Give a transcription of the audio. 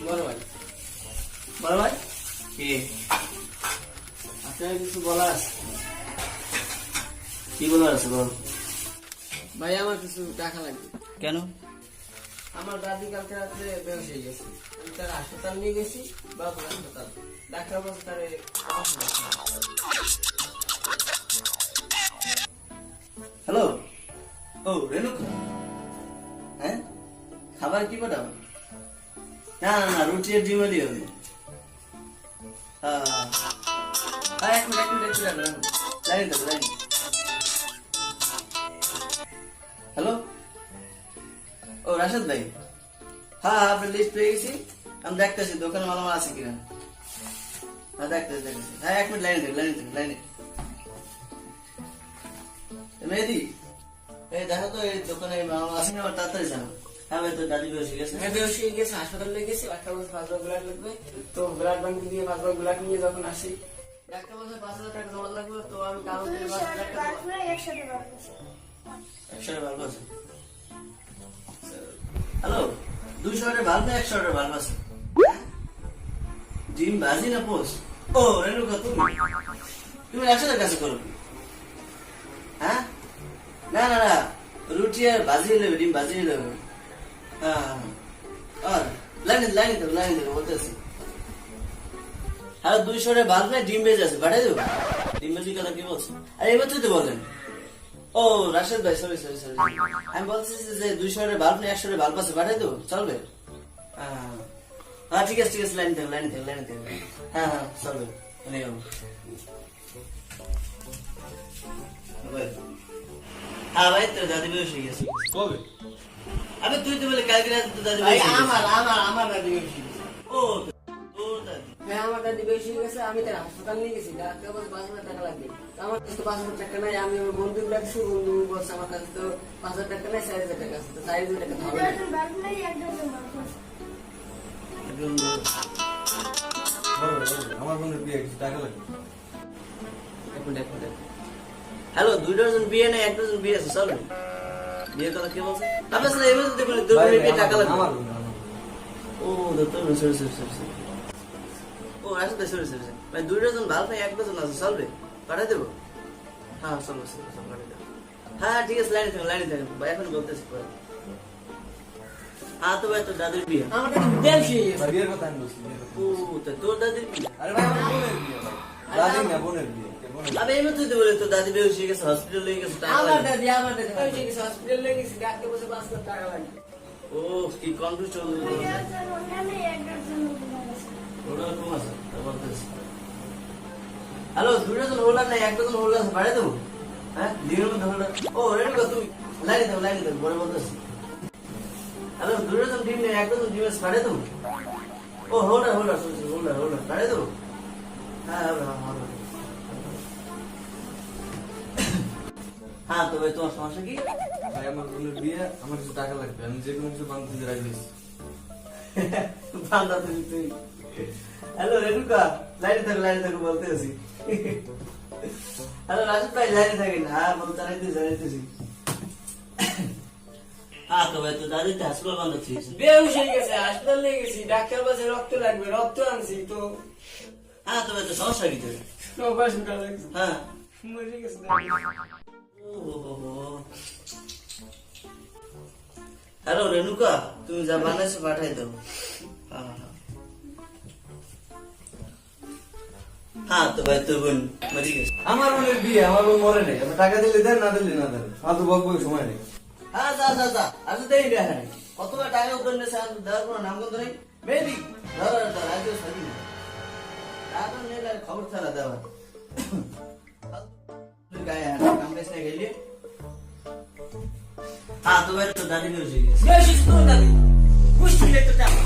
বড় ভাই, বড় ভাই কি আপনার কিছু বলার আছে? কি বলার আছে বল। ভাই আমার কিছু টাকা লাগবে। কেন? আমার দাদি কালকে রাত্রে বেহুশ হয়ে গেছে, আমি তার হাসপাতাল নিয়ে গেছি, বাবু হাসপাতাল। ডাক্তার বলছে তার হ্যালো, ও রেণুকা, হ্যাঁ খাবার কি পাঠাবো? না না না, রুটি আর ডিম দিয়ে হবে। এক মিনিট লাইন দেবো লাইন। হ্যালো, ও রাশেদ ভাই, হ্যাঁ আপনার লিস্ট পেয়ে গেছি, আমি দেখতেছি দোকানে মালামাল আছে কিনা। হ্যাঁ দেখতেছি, হ্যাঁ এক মিনিট লাইনে মেহেদি, এই দেখো তো এই দোকানে মালামাল আছে কিনা, তাড়াতাড়ি জানো। হ্যাঁ ভাই, তোর দাদি বেশি গেছে। বেহুশ হয়ে গেছে, হাসপাতাল নিয়ে গেছি। ডাক্তার বলছে 5 বার ব্লাড লাগবে, তো ব্লাড ব্যাংকে দিয়ে 5 বার ব্লাড নিয়ে যখন আসি, ডাক্তার বলছে 5,000 টাকা জমা লাগবে। তো আমি কাগজ দিয়ে 5,000 টাকা একশোটা বাল্ব আছে। হ্যালো, 200 বাল্ব না 100 বাল্ব আছে? ডিম ভাজি না পোস্ট? ও রেণুকা, তুমি রাশেদের কাছে করো। হ্যাঁ না না না, রুটি আর ভাজি নেবে, ডিম ভাজি নেবে। হ্যাঁ আর লাইনে দেবো বলতেছি। হ্যাঁ 200 বাল্ব না ডিম ভেজে আছে, পাঠাই দেবো। ডিম ভাজির কথা কি বলছো? আর এবার তুই তো বলেন। ও রাশেদ ভাই, সরি, আমি বলতেছি যে 200 বাল্ব না 100 বাল্ব আছে, পাঠাই দেবো, চলবে? হ্যাঁ ঠিক আছে লাইন থেকে। হ্যাঁ চলবে। হ্যাঁ ভাই, তোর দাদি বেশ হয়ে গেছে। কবে? আরে তুই তো বলে কালকে রাতে তোর দাদি ভাই বেশ হয়ে গেছে। আমার দাদি বেহুশ হয়ে গেছে। ও তোর দাদি? হ্যাঁ আমার দাদি বেহুশ হয়ে গেছে, আমি তার হাসপাতাল নিয়ে গেছি। ডাক্তার বলছে 5,000 টাকা লাগবে। তো আমার কাছে তো 5,000 টাকা নাই। আমি আমার বন্ধুকে ডাকছি, বন্ধু বলছে আমার কাছে তো 5,000 টাকা নাই, 4,000 টাকা আছে। তো 4,000 টাকা হবে না। আমার বোনের বিয়ে কিছু টাকা লাগবে। এক মিনিট। হ্যালো, 2 ডজন বিয়ে নেই, 1 ডজন বিয়ে আছে, চলবে? বিয়ের কথা কি বলছে? আপনার সাথে এবার যদি বলি 2 ডজন বিয়ে টাকা লাগবে। আমার বোনের। ও তোর সরি। ও আসলে সরি। ভাই 2 ডজন ভালো নাই, 1 ডজন আছে, চলবে? পাঠাই দেবো? হ্যাঁ চলবে, পাঠাই দেবো। হ্যাঁ ঠিক আছে, লাইনে থাকেন ভাই, এখন বলতেছি পরে। হ্যাঁ তো ভাই, তোর দাদির বিয়ে। আমার দাদি বেহুশ হয়ে গেছে। বিয়ের কথা আমি বলছি, বিয়ের কথা। ও তোর দাদির বিয়ে? আরে ভাই, আমার বোনের বিয়ে ভাই। দাদি না, বোনের বিয়ে। আমি এবার তুই তো বলে তোর দাদি বেহুশ হয়ে গেছে, হসপিটাল নিয়ে গেছে, টাকা আমার লাগবে। দাদি বেহুশ হয়ে গেছে, হসপিটাল নিয়ে গেছি। ডাক্তার বলছে 5,000 টাকা লাগবে। ও কি কনফিউজ হলো। ওটা কম আছে, বলতেছি। হ্যালো, 2 ডজন হোল্ডার নাই, 1 ডজন হোল্ডার আছে, পাঠিয়ে দেবো? হ্যাঁ দিনের মধ্যে হোল্ডার। ও রেডি তুমি লাইনে দেবো বলে বলতেছি। হ্যালো, 2 ডজন ডিম নেই, 1 ডজন ডিম আছে, পাঠিয়ে দেবো? ও হোল্ডার পাঠিয়ে দেবো? হ্যাঁ হ্যাঁ তো ভাই, তোমার সমস্যা কি? ভাই আমার বোনের বিয়ে, আমার কিছু টাকা লাগবে। আমি যে কোনো কিছু বান্ধব দিতে রাজি আছি। বান্দা তুই। হ্যালো রেণুকা, লাইনে থাকো বলতে আছি। হ্যালো রাজু ভাই, লাইনে থাকেন। হ্যাঁ বল, জানাইতেছি। হ্যাঁ তো ভাই, তো দাদিতে হাসপাতাল বন্ধ ছিল। বেহুশ হয়ে গেছে, হাসপাতাল নিয়ে গেছি। ডাক্তার বলছে রক্ত লাগবে, রক্ত আনছি। তো হ্যাঁ তো ভাই, তো সমস্যা কি তোর? অপারেশন করা লাগছে। হ্যাঁ মরে গেছে। হ্যালো রেণুকা, তুমি যা বানাইছো পাঠাই দাও। হ্যাঁ তো ভাই, তোর বোন মরে গেছে। আমার বোনের বিয়ে, আমার বোন মরে নেই। আমি টাকা দিলে দেন, না দিলে না দেন। ফালতু বকবকের সময় নেই। হ্যাঁ যা আজ দেই দেখা নাই, কতবার টাকা উপর নেছে, আর দেওয়ার কোনো নাম গন্ধ নেই। মেবি আজও সারি না টাকা নিলে খবর ছাড়া দেওয়া। हाँ तो भाई तो दादी भी हो जाएगी। বেহুশ হয়ে গেছে তোর দাদি। বুঝতে তো টাকা